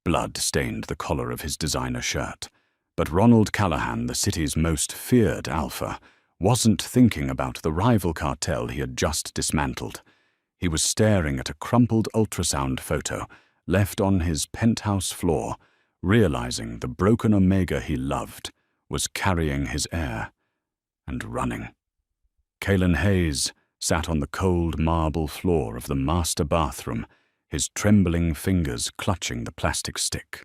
Blood stained the collar of his designer shirt. But Ronald Callahan, the city's most feared alpha, wasn't thinking about the rival cartel he had just dismantled. He was staring at a crumpled ultrasound photo left on his penthouse floor, realizing the broken Omega he loved was carrying his heir and running. Kalen Hayes sat on the cold marble floor of the master bathroom, his trembling fingers clutching the plastic stick.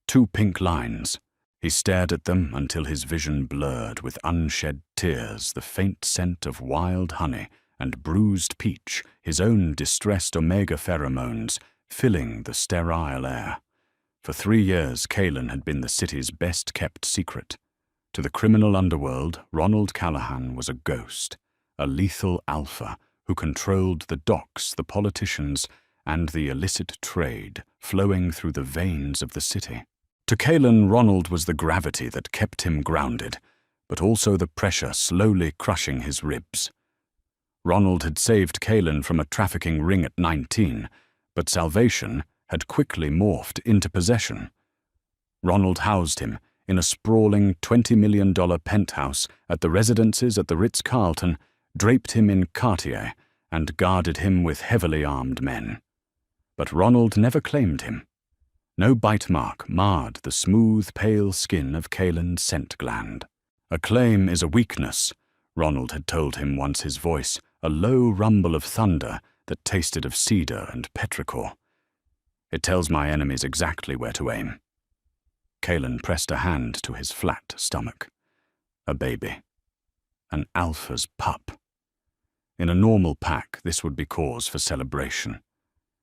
2 pink lines. He stared at them until his vision blurred with unshed tears, the faint scent of wild honey and bruised peach, his own distressed Omega pheromones filling the sterile air. For 3 years, Kalen had been the city's best-kept secret. To the criminal underworld, Ronald Callahan was a ghost, a lethal alpha who controlled the docks, the politicians, and the illicit trade flowing through the veins of the city. To Kalen, Ronald was the gravity that kept him grounded, but also the pressure slowly crushing his ribs. Ronald had saved Kalen from a trafficking ring at 19, but salvation had quickly morphed into possession. Ronald housed him in a sprawling $20 million penthouse at the residences at the Ritz-Carlton, draped him in Cartier, and guarded him with heavily armed men. But Ronald never claimed him. No bite mark marred the smooth, pale skin of Kalen's scent gland. A claim is a weakness, Ronald had told him once, his voice a low rumble of thunder that tasted of cedar and petrichor. It tells my enemies exactly where to aim. Kalen pressed a hand to his flat stomach. A baby. An alpha's pup. In a normal pack, this would be cause for celebration.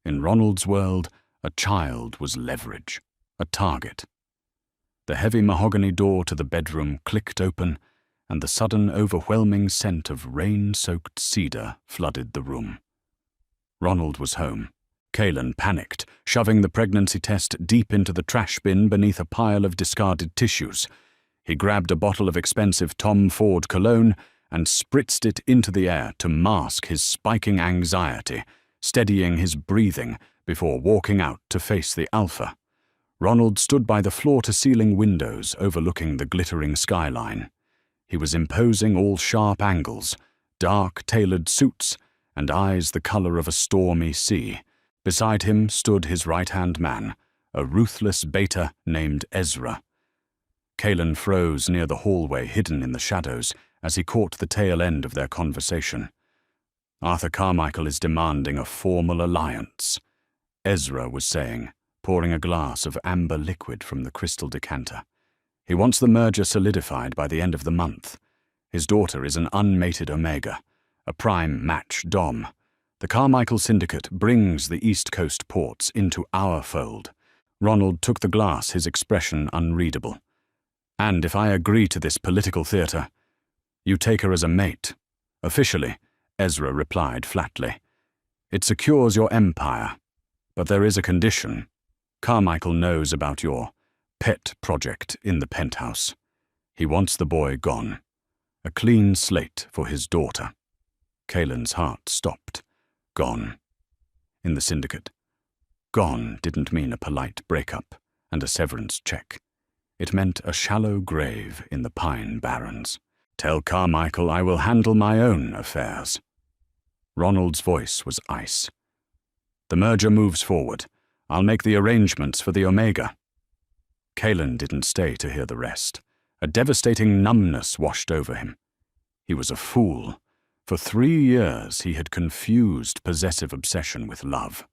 In Ronald's world, a child was leverage, a target. The heavy mahogany door to the bedroom clicked open, and the sudden overwhelming scent of rain-soaked cedar flooded the room. Ronald was home. Kalen panicked, shoving the pregnancy test deep into the trash bin beneath a pile of discarded tissues. He grabbed a bottle of expensive Tom Ford cologne and spritzed it into the air to mask his spiking anxiety, steadying his breathing before walking out to face the alpha. Ronald stood by the floor-to-ceiling windows overlooking the glittering skyline. He was imposing all sharp angles, dark, tailored suits, and eyes the color of a stormy sea. Beside him stood his right-hand man, a ruthless beta named Ezra. Kalen froze near the hallway, hidden in the shadows, as he caught the tail end of their conversation. Arthur Carmichael is demanding a formal alliance, Ezra was saying, pouring a glass of amber liquid from the crystal decanter. He wants the merger solidified by the end of the month. His daughter is an unmated Omega, a prime match Dom. The Carmichael Syndicate brings the East Coast ports into our fold. Ronald took the glass, his expression unreadable. And if I agree to this political theater, you take her as a mate. Officially, Ezra replied flatly. It secures your empire, but there is a condition. Carmichael knows about your pet project in the penthouse. He wants the boy gone. A clean slate for his daughter. Kalen's heart stopped. Gone. In the syndicate, gone didn't mean a polite breakup and a severance check. It meant a shallow grave in the Pine Barrens. Tell Carmichael I will handle my own affairs. Ronald's voice was ice. The merger moves forward. I'll make the arrangements for the Omega. Kalen didn't stay to hear the rest. A devastating numbness washed over him. He was a fool. For 3 years he had confused possessive obsession with love.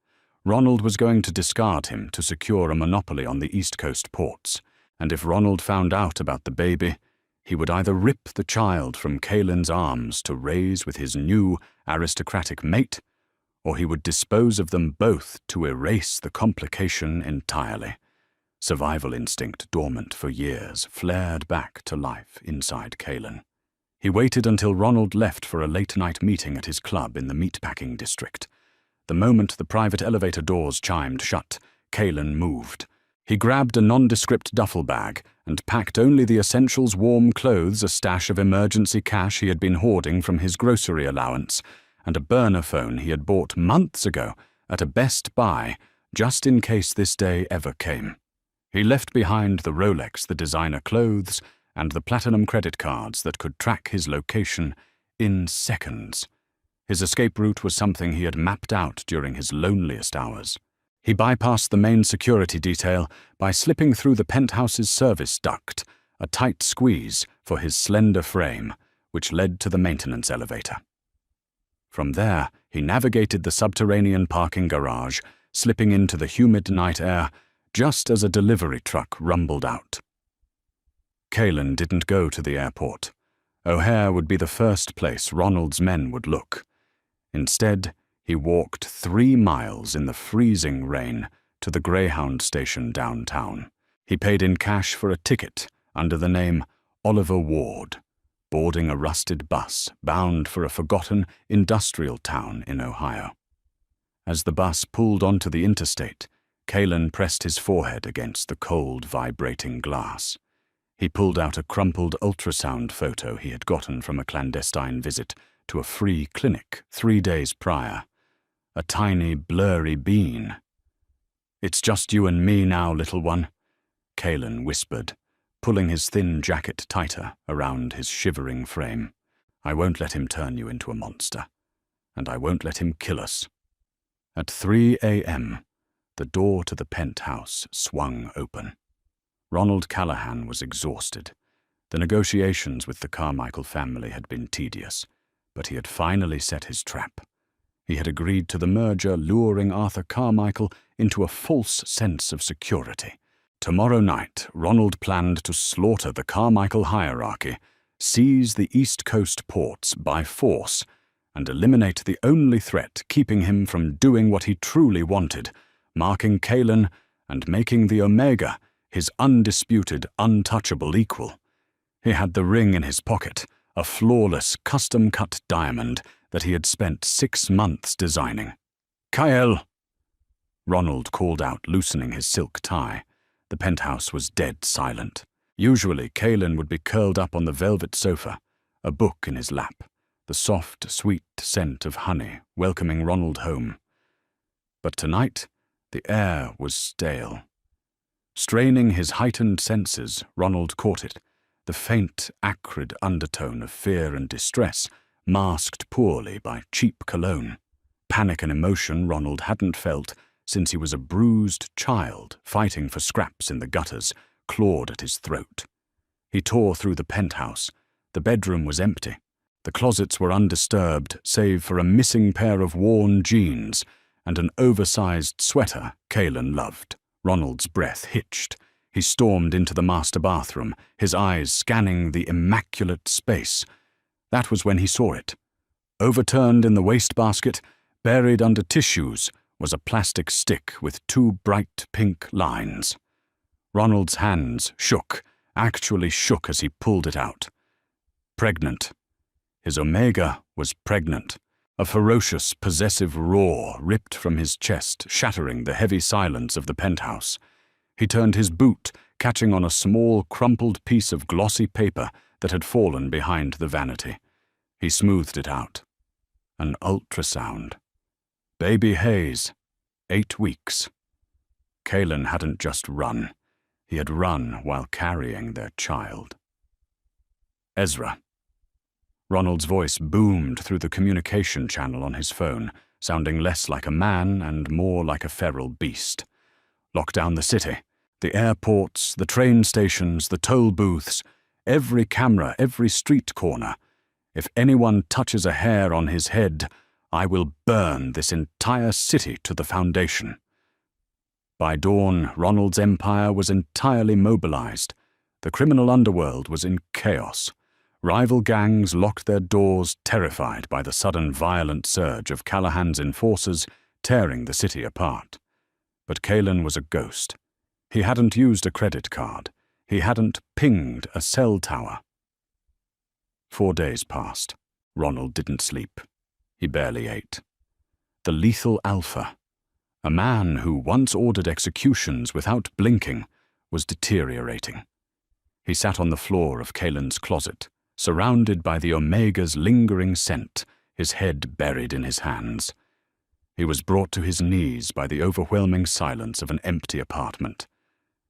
Ronald was going to discard him to secure a monopoly on the East Coast ports, and if Ronald found out about the baby, he would either rip the child from Kalen's arms to raise with his new aristocratic mate, or he would dispose of them both to erase the complication entirely. Survival instinct, dormant for years, flared back to life inside Kalen. He waited until Ronald left for a late-night meeting at his club in the meatpacking district. The moment the private elevator doors chimed shut, Kalen moved. He grabbed a nondescript duffel bag and packed only the essentials: warm clothes, a stash of emergency cash he had been hoarding from his grocery allowance, and a burner phone he had bought months ago at a Best Buy just in case this day ever came. He left behind the Rolex, the designer clothes, and the platinum credit cards that could track his location in seconds. His escape route was something he had mapped out during his loneliest hours. He bypassed the main security detail by slipping through the penthouse's service duct, a tight squeeze for his slender frame, which led to the maintenance elevator. From there, he navigated the subterranean parking garage, slipping into the humid night air just as a delivery truck rumbled out. Kalen didn't go to the airport. O'Hare would be the first place Ronald's men would look. Instead, he walked 3 miles in the freezing rain to the Greyhound station downtown. He paid in cash for a ticket under the name Oliver Ward, boarding a rusted bus bound for a forgotten industrial town in Ohio. As the bus pulled onto the interstate, Kalen pressed his forehead against the cold, vibrating glass. He pulled out a crumpled ultrasound photo he had gotten from a clandestine visit to a free clinic 3 days prior. A tiny, blurry bean. "It's just you and me now, little one," Kalen whispered, pulling his thin jacket tighter around his shivering frame. "I won't let him turn you into a monster, and I won't let him kill us." At 3 a.m., the door to the penthouse swung open. Ronald Callahan was exhausted. The negotiations with the Carmichael family had been tedious, but he had finally set his trap. He had agreed to the merger, luring Arthur Carmichael into a false sense of security. Tomorrow night, Ronald planned to slaughter the Carmichael hierarchy, seize the East Coast ports by force, and eliminate the only threat keeping him from doing what he truly wanted, marking Kalen and making the Omega his undisputed, untouchable equal. He had the ring in his pocket, a flawless, custom-cut diamond that he had spent 6 months designing. "Kyle!" Ronald called out, loosening his silk tie. The penthouse was dead silent. Usually, Kalen would be curled up on the velvet sofa, a book in his lap, the soft, sweet scent of honey welcoming Ronald home. But tonight, the air was stale. Straining his heightened senses, Ronald caught it, the faint, acrid undertone of fear and distress, masked poorly by cheap cologne. Panic and emotion Ronald hadn't felt since he was a bruised child fighting for scraps in the gutters, clawed at his throat. He tore through the penthouse. The bedroom was empty. The closets were undisturbed, save for a missing pair of worn jeans and an oversized sweater Kalen loved. Ronald's breath hitched. He stormed into the master bathroom, his eyes scanning the immaculate space. That was when he saw it. Overturned in the wastebasket, buried under tissues, was a plastic stick with 2 bright pink lines. Ronald's hands shook, actually shook as he pulled it out. Pregnant. His Omega was pregnant. A ferocious, possessive roar ripped from his chest, shattering the heavy silence of the penthouse. He turned his boot, catching on a small, crumpled piece of glossy paper that had fallen behind the vanity. He smoothed it out. An ultrasound. Baby Hayes, 8 weeks. Kalen hadn't just run. He had run while carrying their child. Ezra. Ronald's voice boomed through the communication channel on his phone, sounding less like a man and more like a feral beast. Lock down the city. The airports, the train stations, the toll booths, every camera, every street corner. If anyone touches a hair on his head, I will burn this entire city to the foundation. By dawn, Ronald's empire was entirely mobilized. The criminal underworld was in chaos. Rival gangs locked their doors, terrified by the sudden violent surge of Callahan's enforcers tearing the city apart. But Kalen was a ghost. He hadn't used a credit card. He hadn't pinged a cell tower. 4 days passed. Ronald didn't sleep. He barely ate. The lethal alpha, a man who once ordered executions without blinking, was deteriorating. He sat on the floor of Kalen's closet, surrounded by the Omega's lingering scent, his head buried in his hands. He was brought to his knees by the overwhelming silence of an empty apartment.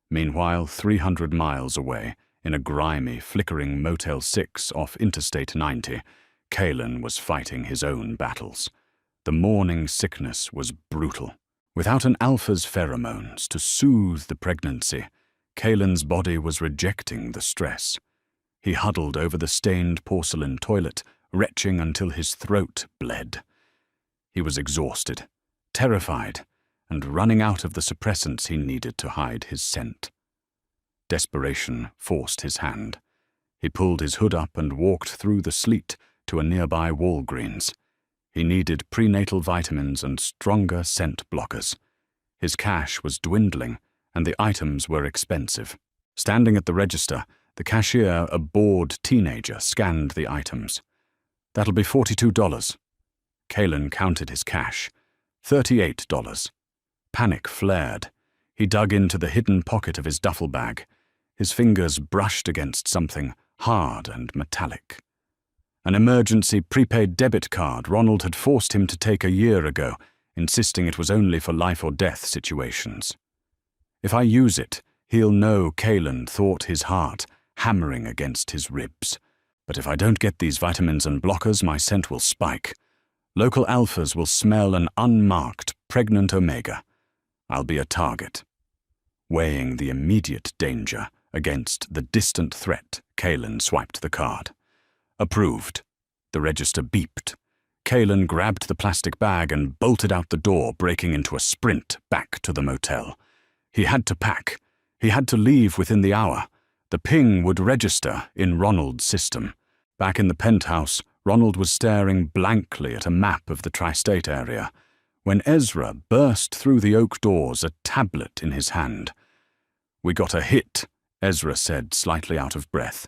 Meanwhile, 300 miles away, in a grimy, flickering Motel 6 off Interstate 90, Kalen was fighting his own battles. The morning sickness was brutal. Without an alpha's pheromones to soothe the pregnancy, Kalen's body was rejecting the stress. He huddled over the stained porcelain toilet, retching until his throat bled. He was exhausted, terrified, and running out of the suppressants he needed to hide his scent. Desperation forced his hand. He pulled his hood up and walked through the sleet to a nearby Walgreens. He needed prenatal vitamins and stronger scent blockers. His cash was dwindling, and the items were expensive. Standing at the register, the cashier, a bored teenager, scanned the items. "That'll be $42. Kalen counted his cash. $38. Panic flared. He dug into the hidden pocket of his duffel bag. His fingers brushed against something hard and metallic. An emergency prepaid debit card Ronald had forced him to take a year ago, insisting it was only for life-or-death situations. "If I use it, he'll know Kalen thought his heart hammering against his ribs. But if I don't get these vitamins and blockers, my scent will spike. Local alphas will smell an unmarked, pregnant Omega. I'll be a target." Weighing the immediate danger against the distant threat, Kalen swiped the card. Approved. The register beeped. Kalen grabbed the plastic bag and bolted out the door, breaking into a sprint back to the motel. He had to pack. He had to leave within the hour. The ping would register in Ronald's system. Back in the penthouse, Ronald was staring blankly at a map of the tri-state area, when Ezra burst through the oak doors, a tablet in his hand. "We got a hit," Ezra said, slightly out of breath.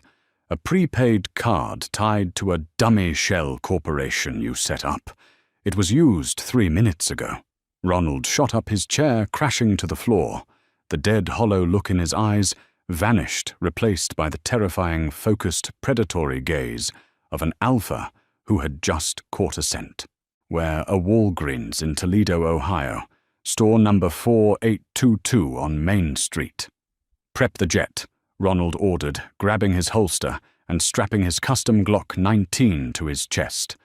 "A prepaid card tied to a dummy shell corporation you set up. It was used 3 minutes ago." Ronald shot up his chair, crashing to the floor. The dead, hollow look in his eyes vanished, replaced by the terrifying, focused, predatory gaze of an alpha who had just caught a scent. "We're a Walgreens in Toledo, Ohio. Store number 4822 on Main Street." "Prep the jet," Ronald ordered, grabbing his holster and strapping his custom Glock 19 to his chest.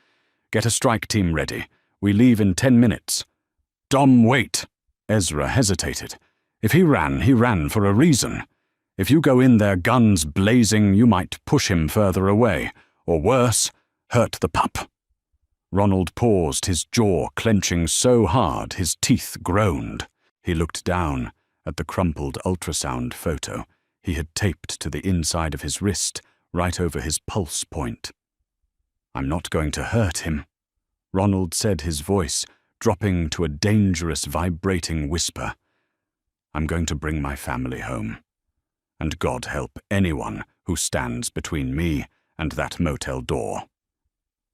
"Get a strike team ready. We leave in 10 minutes. "Dom, wait." Ezra hesitated. "If he ran for a reason. If you go in there guns blazing, you might push him further away, or worse, hurt the pup." Ronald paused, his jaw clenching so hard his teeth groaned. He looked down at the crumpled ultrasound photo he had taped to the inside of his wrist, right over his pulse point. "I'm not going to hurt him," Ronald said, his voice dropping to a dangerous, vibrating whisper. "I'm going to bring my family home. And God help anyone who stands between me and that motel door."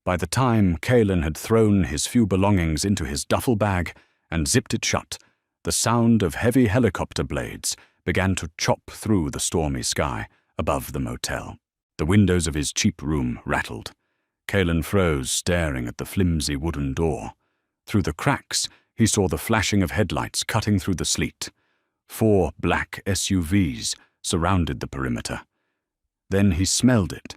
By the time Kalen had thrown his few belongings into his duffel bag and zipped it shut, the sound of heavy helicopter blades began to chop through the stormy sky above the motel. The windows of his cheap room rattled. Kalen froze, staring at the flimsy wooden door. Through the cracks, he saw the flashing of headlights cutting through the sleet. 4 black SUVs surrounded the perimeter. Then he smelled it.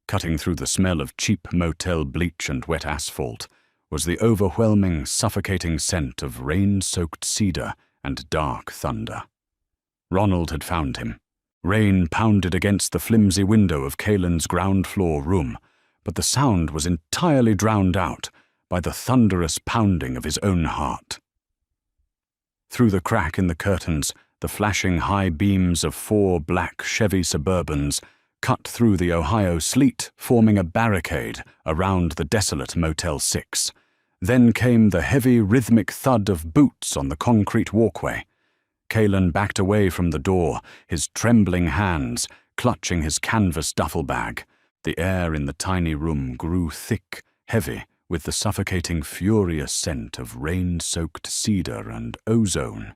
Cutting through the smell of cheap motel bleach and wet asphalt was the overwhelming, suffocating scent of rain-soaked cedar and dark thunder. Ronald had found him. Rain pounded against the flimsy window of Kalen's ground-floor room, but the sound was entirely drowned out by the thunderous pounding of his own heart. Through the crack in the curtains, the flashing high beams of 4 black Chevy Suburbans cut through the Ohio sleet, forming a barricade around the desolate Motel 6. Then came the heavy, rhythmic thud of boots on the concrete walkway. Kalen backed away from the door, his trembling hands clutching his canvas duffel bag. The air in the tiny room grew thick, heavy, with the suffocating, furious scent of rain-soaked cedar and ozone.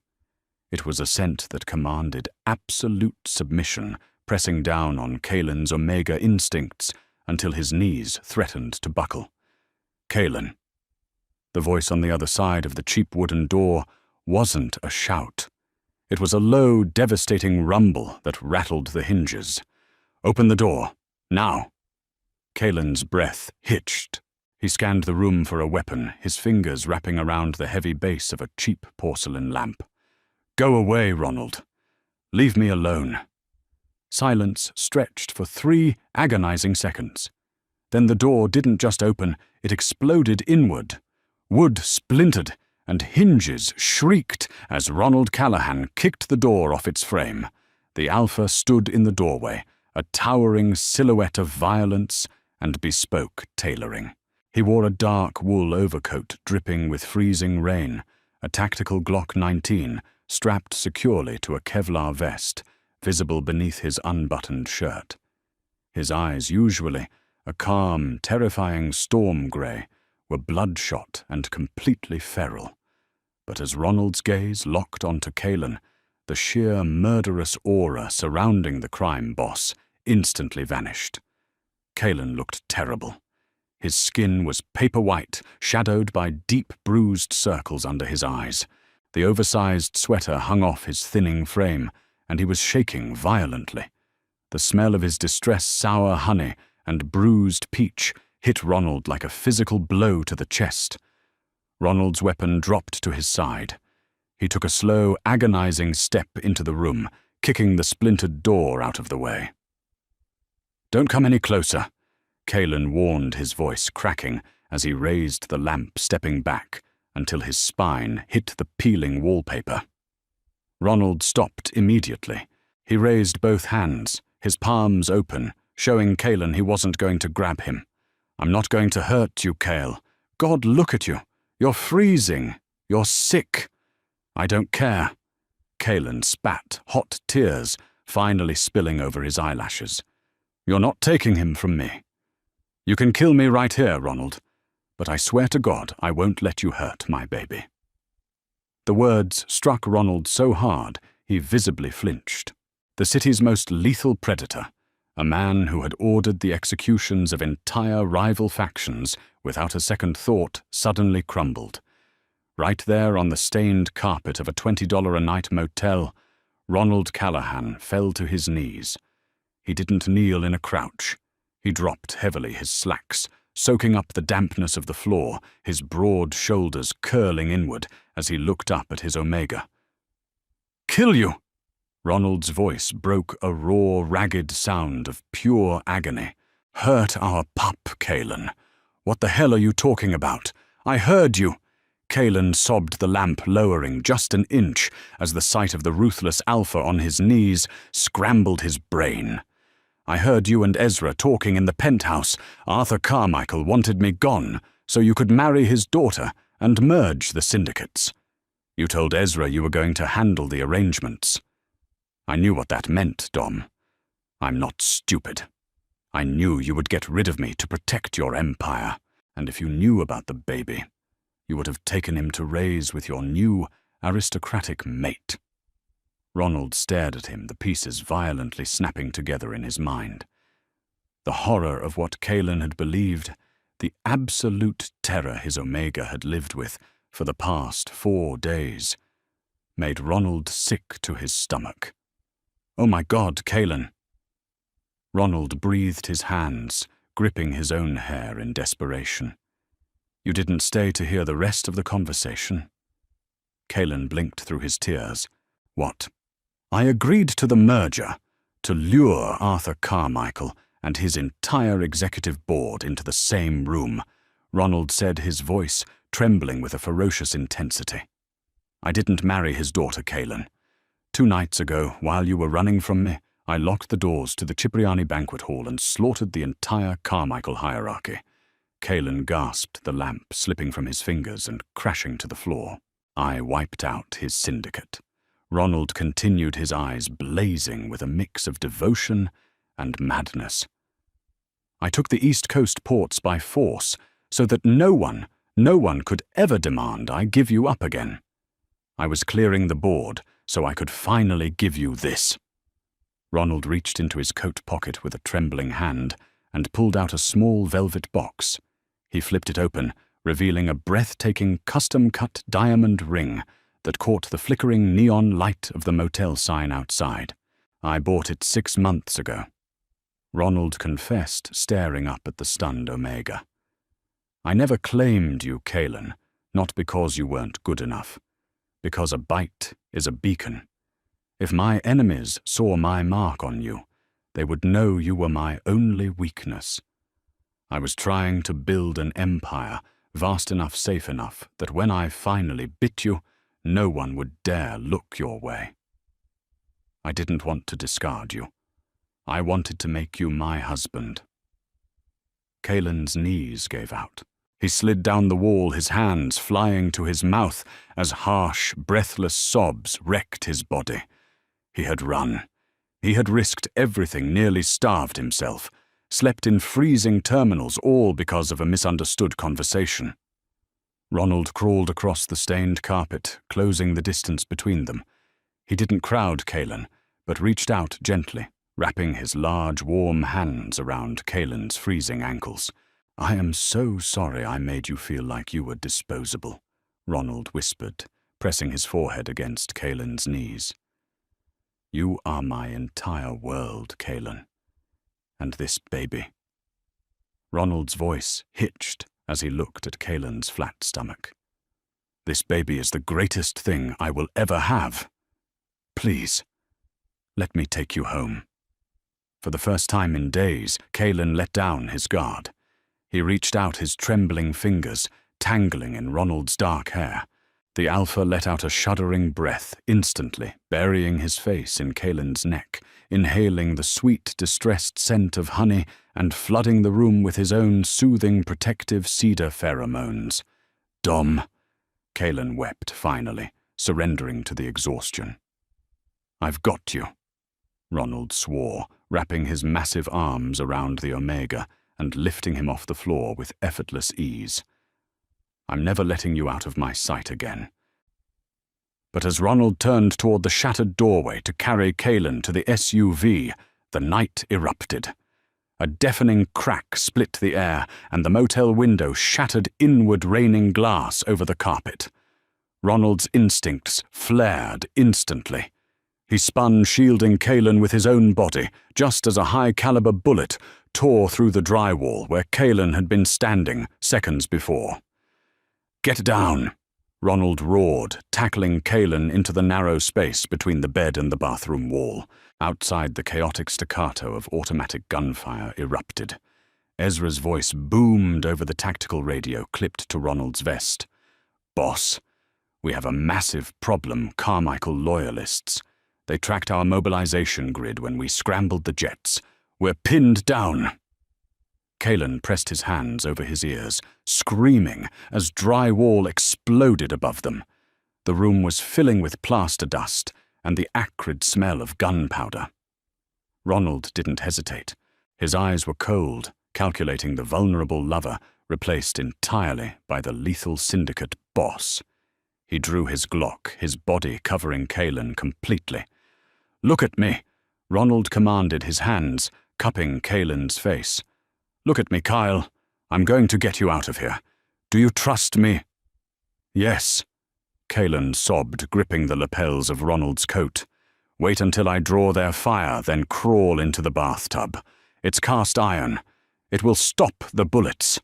It was a scent that commanded absolute submission, pressing down on Kalen's Omega instincts until his knees threatened to buckle. "Kalen." The voice on the other side of the cheap wooden door wasn't a shout. It was a low, devastating rumble that rattled the hinges. "Open the door, now." Kaelin's breath hitched. He scanned the room for a weapon, his fingers wrapping around the heavy base of a cheap porcelain lamp. "Go away, Ronald. Leave me alone." Silence stretched for 3 agonizing seconds. Then the door didn't just open, it exploded inward. Wood splintered, and hinges shrieked as Ronald Callahan kicked the door off its frame. The Alpha stood in the doorway, a towering silhouette of violence and bespoke tailoring. He wore a dark wool overcoat dripping with freezing rain, a tactical Glock 19 strapped securely to a Kevlar vest, visible beneath his unbuttoned shirt. His eyes, usually a calm, terrifying storm grey, were bloodshot and completely feral. But as Ronald's gaze locked onto Kaelin, the sheer murderous aura surrounding the crime boss instantly vanished. Kaelin looked terrible. His skin was paper white, shadowed by deep bruised circles under his eyes. The oversized sweater hung off his thinning frame, and he was shaking violently. The smell of his distress sour honey and bruised peach hit Ronald like a physical blow to the chest. Ronald's weapon dropped to his side. He took a slow, agonizing step into the room, kicking the splintered door out of the way. "Don't come any closer," Kaelin warned, his voice cracking as he raised the lamp, stepping back until his spine hit the peeling wallpaper. Ronald stopped immediately. He raised both hands, his palms open, showing Kaelin he wasn't going to grab him. "I'm not going to hurt you, Kael. God, look at you. You're freezing. You're sick." "I don't care." Kaelin spat, hot tears finally spilling over his eyelashes. "You're not taking him from me. You can kill me right here, Ronald, but I swear to God I won't let you hurt my baby." The words struck Ronald so hard he visibly flinched. The city's most lethal predator, a man who had ordered the executions of entire rival factions without a second thought, suddenly crumbled. Right there on the stained carpet of a $20-a-night motel, Ronald Callahan fell to his knees. He didn't kneel in a crouch. He dropped heavily, his slacks soaking up the dampness of the floor, his broad shoulders curling inward as he looked up at his Omega. "Kill you!" Ronald's voice broke a raw, ragged sound of pure agony. "Hurt our pup, Kaelin. What the hell are you talking about? I heard you." Kaelin sobbed, the lamp lowering just an inch as the sight of the ruthless Alpha on his knees scrambled his brain. "I heard you and Ezra talking in the penthouse. Arthur Carmichael wanted me gone so you could marry his daughter and merge the syndicates. You told Ezra you were going to handle the arrangements. I knew what that meant, Dom. I'm not stupid. I knew you would get rid of me to protect your empire, and if you knew about the baby, you would have taken him to raise with your new aristocratic mate." Ronald stared at him, the pieces violently snapping together in his mind. The horror of what Kaelin had believed, the absolute terror his Omega had lived with for the past 4 days, made Ronald sick to his stomach. "Oh my God, Kaelin!" Ronald breathed his hands, gripping his own hair in desperation. "You didn't stay to hear the rest of the conversation?" Kaelin blinked through his tears. "What?" "I agreed to the merger, to lure Arthur Carmichael and his entire executive board into the same room," Ronald said, his voice trembling with a ferocious intensity. "I didn't marry his daughter, Kaelin. 2 nights ago, while you were running from me, I locked the doors to the Cipriani banquet hall and slaughtered the entire Carmichael hierarchy." Kaelin gasped, the lamp slipping from his fingers and crashing to the floor. "I wiped out his syndicate." Ronald continued, his eyes blazing with a mix of devotion and madness. "I took the East Coast ports by force so that no one could ever demand I give you up again. I was clearing the board so I could finally give you this." Ronald reached into his coat pocket with a trembling hand and pulled out a small velvet box. He flipped it open, revealing a breathtaking custom-cut diamond ring that caught the flickering neon light of the motel sign outside. "I bought it 6 months ago," Ronald confessed, staring up at the stunned Omega. "I never claimed you, Kaelin, not because you weren't good enough. Because a bite is a beacon. If my enemies saw my mark on you, they would know you were my only weakness. I was trying to build an empire, vast enough, safe enough, that when I finally bit you, no one would dare look your way. I didn't want to discard you. I wanted to make you my husband." Kaelin's knees gave out. He slid down the wall, his hands flying to his mouth as harsh, breathless sobs wrecked his body. He had run. He had risked everything, nearly starved himself, slept in freezing terminals, all because of a misunderstood conversation. Ronald crawled across the stained carpet, closing the distance between them. He didn't crowd Kaelin, but reached out gently, wrapping his large, warm hands around Kaelin's freezing ankles. "I am so sorry I made you feel like you were disposable," Ronald whispered, pressing his forehead against Kaelin's knees. "You are my entire world, Kaelin. And this baby." Ronald's voice hitched as he looked at Kaelin's flat stomach. "This baby is the greatest thing I will ever have. Please, let me take you home." For the first time in days, Kaelin let down his guard. He reached out his trembling fingers, tangling in Ronald's dark hair. The Alpha let out a shuddering breath, instantly burying his face in Kaelin's neck, inhaling the sweet, distressed scent of honey and flooding the room with his own soothing, protective cedar pheromones. "Dom," Kaelin wept finally, surrendering to the exhaustion. "I've got you," Ronald swore, wrapping his massive arms around the Omega and lifting him off the floor with effortless ease. "I'm never letting you out of my sight again." But as Ronald turned toward the shattered doorway to carry Kaelin to the SUV, the night erupted. A deafening crack split the air, and the motel window shattered inward, raining glass over the carpet. Ronald's instincts flared instantly. He spun, shielding Kaelin with his own body, just as a high-caliber bullet tore through the drywall where Kaelin had been standing seconds before. "Get down!" Ronald roared, tackling Kaelin into the narrow space between the bed and the bathroom wall. Outside, the chaotic staccato of automatic gunfire erupted. Ezra's voice boomed over the tactical radio clipped to Ronald's vest. "Boss, we have a massive problem, Carmichael loyalists. They tracked our mobilization grid when we scrambled the jets. We're pinned down." Kaelin pressed his hands over his ears, screaming as drywall exploded above them. The room was filling with plaster dust and the acrid smell of gunpowder. Ronald didn't hesitate. His eyes were cold, calculating the vulnerable lover replaced entirely by the lethal syndicate boss. He drew his Glock, his body covering Kaelin completely. "Look at me," Ronald commanded, his hands cupping Kaelin's face. "Look at me, Kyle. I'm going to get you out of here. Do you trust me?" "Yes," Kaelin sobbed, gripping the lapels of Ronald's coat. "Wait until I draw their fire, then crawl into the bathtub. It's cast iron. It will stop the bullets."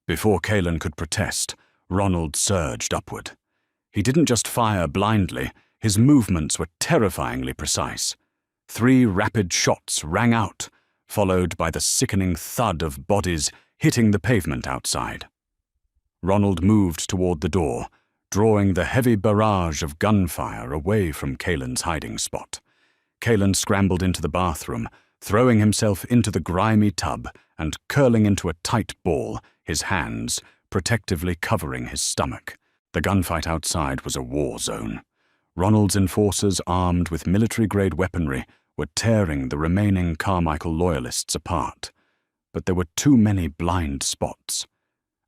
Before Kaelin could protest, Ronald surged upward. He didn't just fire blindly, his movements were terrifyingly precise. 3 rapid shots rang out, followed by the sickening thud of bodies hitting the pavement outside. Ronald moved toward the door, drawing the heavy barrage of gunfire away from Kaelin's hiding spot. Kaelin scrambled into the bathroom, throwing himself into the grimy tub and curling into a tight ball, his hands protectively covering his stomach. The gunfight outside was a war zone. Ronald's enforcers, armed with military-grade weaponry, were tearing the remaining Carmichael loyalists apart. But there were too many blind spots.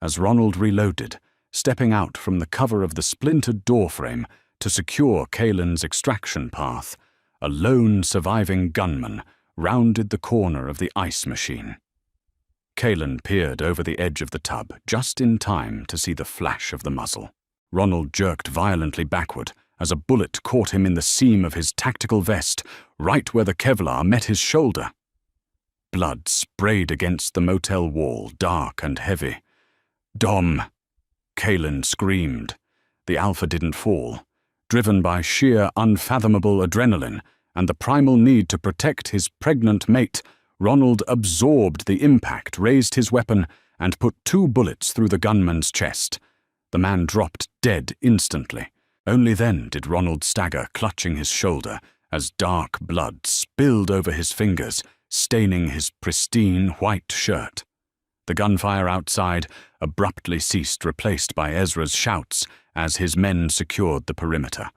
As Ronald reloaded, stepping out from the cover of the splintered doorframe to secure Kaelin's extraction path, a lone surviving gunman rounded the corner of the ice machine. Kalen peered over the edge of the tub just in time to see the flash of the muzzle. Ronald jerked violently backward as a bullet caught him in the seam of his tactical vest, right where the Kevlar met his shoulder. Blood sprayed against the motel wall, dark and heavy. "Dom!" Kalen screamed. The Alpha didn't fall. Driven by sheer, unfathomable adrenaline and the primal need to protect his pregnant mate, Ronald absorbed the impact, raised his weapon, and put 2 bullets through the gunman's chest. The man dropped dead instantly. Only then did Ronald stagger, clutching his shoulder, as dark blood spilled over his fingers, staining his pristine white shirt. The gunfire outside abruptly ceased, replaced by Ezra's shouts as his men secured the perimeter.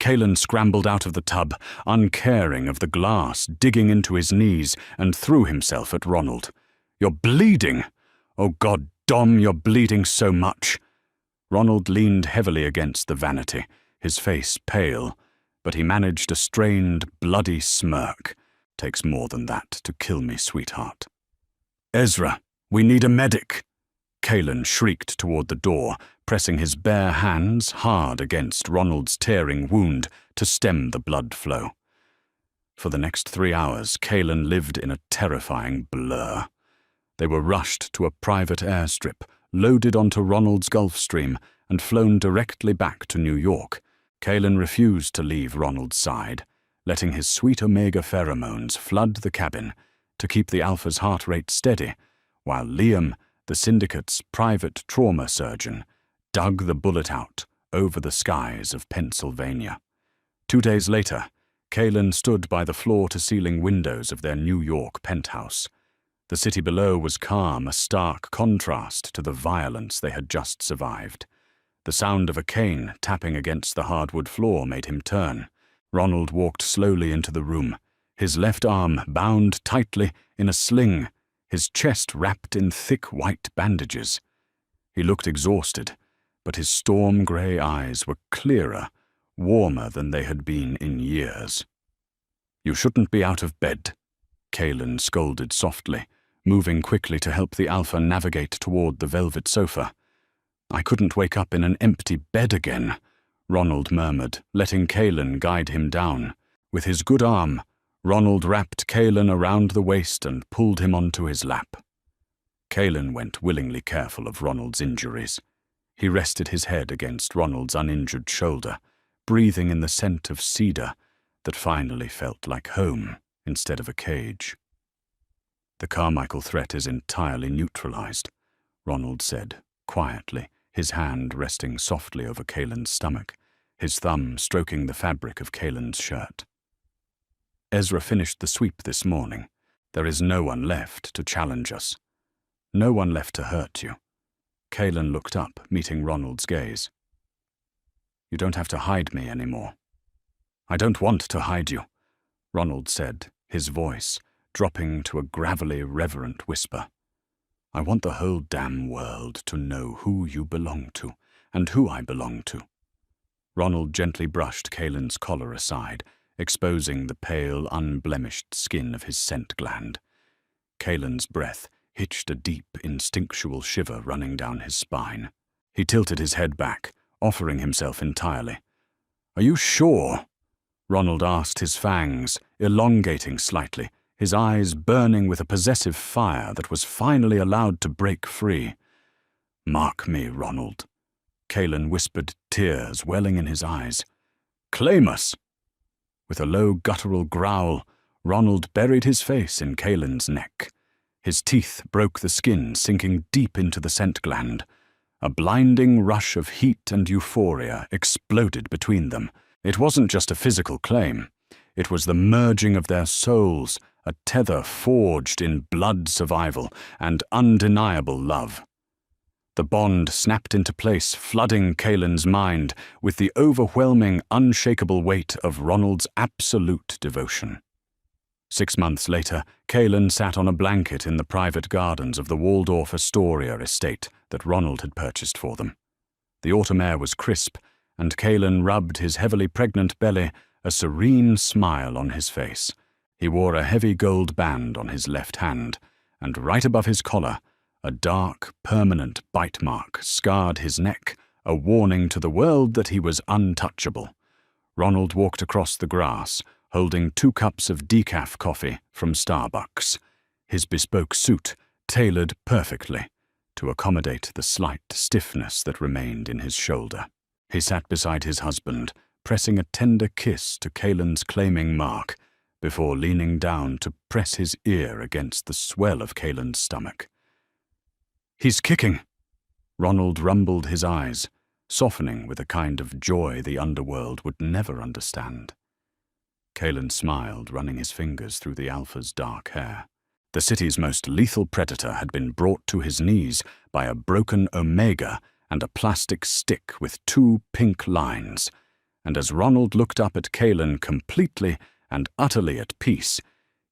Kalen scrambled out of the tub, uncaring of the glass digging into his knees, and threw himself at Ronald. "You're bleeding! Oh God, Dom, you're bleeding so much!" Ronald leaned heavily against the vanity, his face pale, but he managed a strained, bloody smirk. "Takes more than that to kill me, sweetheart." "Ezra, we need a medic!" Kalen shrieked toward the door, pressing his bare hands hard against Ronald's tearing wound to stem the blood flow. For the next 3 hours, Kalen lived in a terrifying blur. They were rushed to a private airstrip, loaded onto Ronald's Gulfstream, and flown directly back to New York. Kalen refused to leave Ronald's side, letting his sweet Omega pheromones flood the cabin to keep the Alpha's heart rate steady, while Liam, the Syndicate's private trauma surgeon, dug the bullet out over the skies of Pennsylvania. 2 days later, Kalen stood by the floor-to-ceiling windows of their New York penthouse. The city below was calm, a stark contrast to the violence they had just survived. The sound of a cane tapping against the hardwood floor made him turn. Ronald walked slowly into the room, his left arm bound tightly in a sling, his chest wrapped in thick white bandages. He looked exhausted, but his storm-grey eyes were clearer, warmer than they had been in years. "You shouldn't be out of bed," Kalen scolded softly, moving quickly to help the Alpha navigate toward the velvet sofa. "I couldn't wake up in an empty bed again," Ronald murmured, letting Kalen guide him down. With his good arm, Ronald wrapped Kalen around the waist and pulled him onto his lap. Kalen went willingly, careful of Ronald's injuries. He rested his head against Ronald's uninjured shoulder, breathing in the scent of cedar that finally felt like home instead of a cage. "The Carmichael threat is entirely neutralized," Ronald said, quietly, his hand resting softly over Kalen's stomach, his thumb stroking the fabric of Kalen's shirt. "Ezra finished the sweep this morning. There is no one left to challenge us. No one left to hurt you." Kalen looked up, meeting Ronald's gaze. "You don't have to hide me anymore." "I don't want to hide you," Ronald said, his voice dropping to a gravelly, reverent whisper. "I want the whole damn world to know who you belong to and who I belong to." Ronald gently brushed Kalen's collar aside, exposing the pale, unblemished skin of his scent gland. Kalen's breath hitched a deep, instinctual shiver running down his spine. He tilted his head back, offering himself entirely. "Are you sure?" Ronald asked, his fangs elongating slightly, his eyes burning with a possessive fire that was finally allowed to break free. "Mark me, Ronald," Kalen whispered, tears welling in his eyes. "Claim us!" With a low guttural growl, Ronald buried his face in Kalen's neck. His teeth broke the skin, sinking deep into the scent gland. A blinding rush of heat and euphoria exploded between them. It wasn't just a physical claim. It was the merging of their souls, a tether forged in blood survival and undeniable love. The bond snapped into place, flooding Kalen's mind with the overwhelming, unshakable weight of Ronald's absolute devotion. 6 months later, Kalen sat on a blanket in the private gardens of the Waldorf Astoria estate that Ronald had purchased for them. The autumn air was crisp, and Kalen rubbed his heavily pregnant belly, a serene smile on his face. He wore a heavy gold band on his left hand, and right above his collar, a dark, permanent bite mark scarred his neck, a warning to the world that he was untouchable. Ronald walked across the grass, holding 2 cups of decaf coffee from Starbucks, his bespoke suit tailored perfectly to accommodate the slight stiffness that remained in his shoulder. He sat beside his husband, pressing a tender kiss to Kaylin's claiming mark, before leaning down to press his ear against the swell of Kaylin's stomach. "He's kicking!" Ronald rumbled his eyes, softening with a kind of joy the underworld would never understand. Kaylin smiled, running his fingers through the alpha's dark hair. The city's most lethal predator had been brought to his knees by a broken omega and a plastic stick with 2 pink lines, and as Ronald looked up at Kaylin completely and utterly at peace,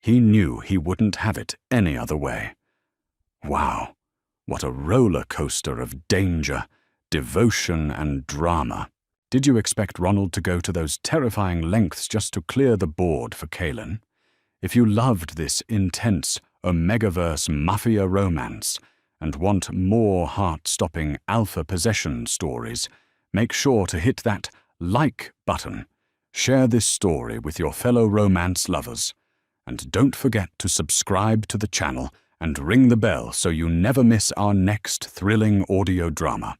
he knew he wouldn't have it any other way. Wow, what a roller coaster of danger, devotion, and drama. Did you expect Ronald to go to those terrifying lengths just to clear the board for Kaylin? If you loved this intense Omegaverse mafia romance and want more heart-stopping alpha possession stories, make sure to hit that like button. Share this story with your fellow romance lovers. And don't forget to subscribe to the channel and ring the bell so you never miss our next thrilling audio drama.